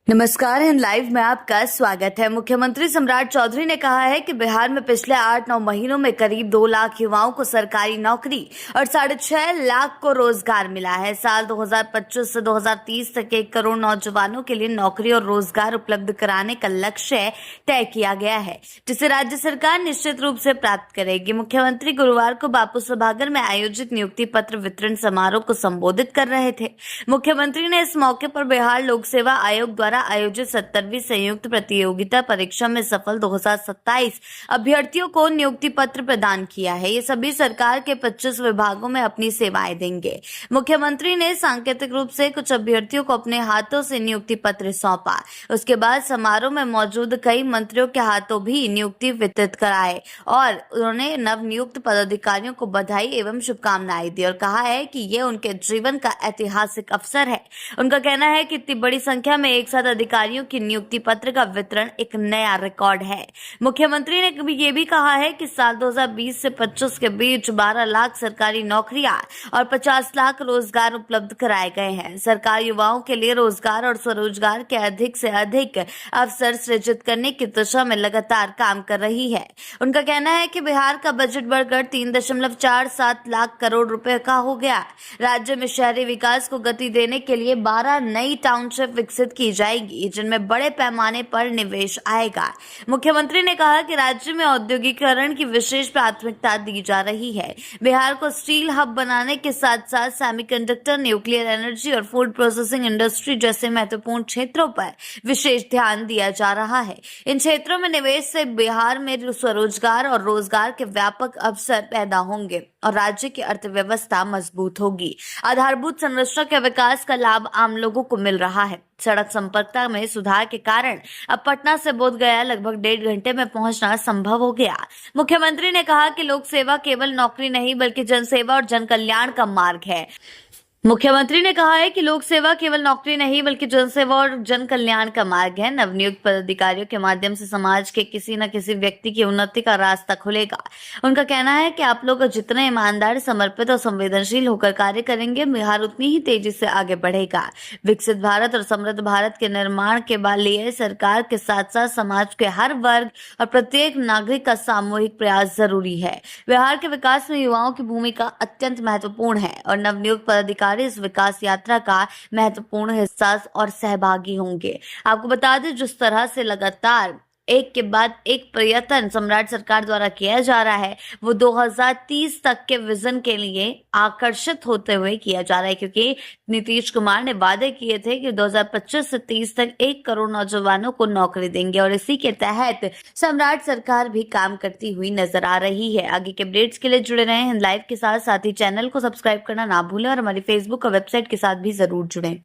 नमस्कार। इन लाइव में आपका स्वागत है। मुख्यमंत्री सम्राट चौधरी ने कहा है कि बिहार में पिछले 8-9 महीनों में करीब 2 लाख युवाओं को सरकारी नौकरी और 6.5 लाख को रोजगार मिला है। साल 2025 से 2030 तक 1 करोड़ नौजवानों के लिए नौकरी और रोजगार उपलब्ध कराने का लक्ष्य तय किया गया है, जिसे राज्य सरकार निश्चित रूप से प्राप्त करेगी। मुख्यमंत्री गुरुवार को बापू सभागार में आयोजित नियुक्ति पत्र वितरण समारोह को संबोधित कर रहे थे। मुख्यमंत्री ने इस मौके पर बिहार लोक सेवा आयोग द्वारा आयोजित 70वीं संयुक्त प्रतियोगिता परीक्षा में सफल 2027 अभ्यर्थियों को नियुक्ति पत्र प्रदान किया है। ये सभी सरकार के 25 विभागों में अपनी सेवाएं देंगे। मुख्यमंत्री ने सांकेतिक रूप से कुछ अभ्यर्थियों को अपने हाथों से नियुक्ति पत्र सौंपा। उसके बाद समारोह में मौजूद कई मंत्रियों के हाथों भी नियुक्ति वितरित कराए और उन्होंने नवनियुक्त पदाधिकारियों को बधाई एवं शुभकामनाएं दी और कहा है कि ये उनके जीवन का ऐतिहासिक अवसर है। उनका कहना है कि इतनी बड़ी संख्या में एक साथ अधिकारियों की नियुक्ति पत्र का वितरण एक नया रिकॉर्ड है। मुख्यमंत्री ने ये भी कहा है कि साल 2020 से 25 के बीच 12 लाख सरकारी नौकरियां और 50 लाख रोजगार उपलब्ध कराए गए हैं। सरकार युवाओं के लिए रोजगार और स्वरोजगार के अधिक से अधिक अवसर सृजित करने की दिशा में लगातार काम कर रही है। उनका कहना है कि बिहार का बजट बढ़कर 3.47 लाख करोड़ रुपए का हो गया। राज्य में शहरी विकास को गति देने के लिए 12 नई टाउनशिप विकसित की जाएगी, जिनमें बड़े पैमाने पर निवेश आएगा। मुख्यमंत्री ने कहा कि राज्य में औद्योगिकीकरण की विशेष प्राथमिकता दी जा रही है। बिहार को स्टील हब बनाने के साथ साथ सेमीकंडक्टर, न्यूक्लियर एनर्जी और फूड प्रोसेसिंग इंडस्ट्री जैसे महत्वपूर्ण क्षेत्रों पर विशेष ध्यान दिया जा रहा है। इन क्षेत्रों में निवेश से बिहार में स्वरोजगार और रोजगार के व्यापक अवसर पैदा होंगे और राज्य की अर्थव्यवस्था मजबूत होगी। आधारभूत संरचना के विकास का लाभ आम लोगों को मिल रहा है। सड़क संपर्कता में सुधार के कारण अब पटना से बोध गया लगभग 1.5 घंटे में पहुंचना संभव हो गया। मुख्यमंत्री ने कहा कि लोक सेवा केवल नौकरी नहीं बल्कि जनसेवा और जन कल्याण का मार्ग है। मुख्यमंत्री ने कहा है कि लोक सेवा केवल नौकरी नहीं बल्कि जनसेवा और जन कल्याण का मार्ग है। नवनियुक्त पदाधिकारियों के माध्यम से समाज के किसी न किसी व्यक्ति की उन्नति का रास्ता खुलेगा। उनका कहना है कि आप लोग जितने ईमानदार, समर्पित और संवेदनशील होकर कार्य करेंगे, बिहार उतनी ही तेजी से आगे बढ़ेगा। विकसित भारत और समृद्ध भारत के निर्माण के लिए सरकार के साथ साथ समाज के हर वर्ग और प्रत्येक नागरिक का सामूहिक प्रयास जरूरी है। बिहार के विकास में युवाओं की भूमिका अत्यंत महत्वपूर्ण है और नवनियुक्त पदाधिकारी इस विकास यात्रा का महत्वपूर्ण हिस्सा और सहभागी होंगे। आपको बता दें, जिस तरह से लगातार एक के बाद एक प्रयत्न सम्राट सरकार द्वारा किया जा रहा है, वो 2030 तक के विजन के लिए आकर्षित होते हुए किया जा रहा है, क्योंकि नीतीश कुमार ने वादे किए थे कि 2025 से 30 तक 1 करोड़ नौजवानों को नौकरी देंगे और इसी के तहत सम्राट सरकार भी काम करती हुई नजर आ रही है। आगे के अपडेट्स के लिए जुड़े रहें हिंद लाइव के साथ ही चैनल को सब्सक्राइब करना ना भूलें और हमारी फेसबुक और वेबसाइट के साथ भी जरूर जुड़ें।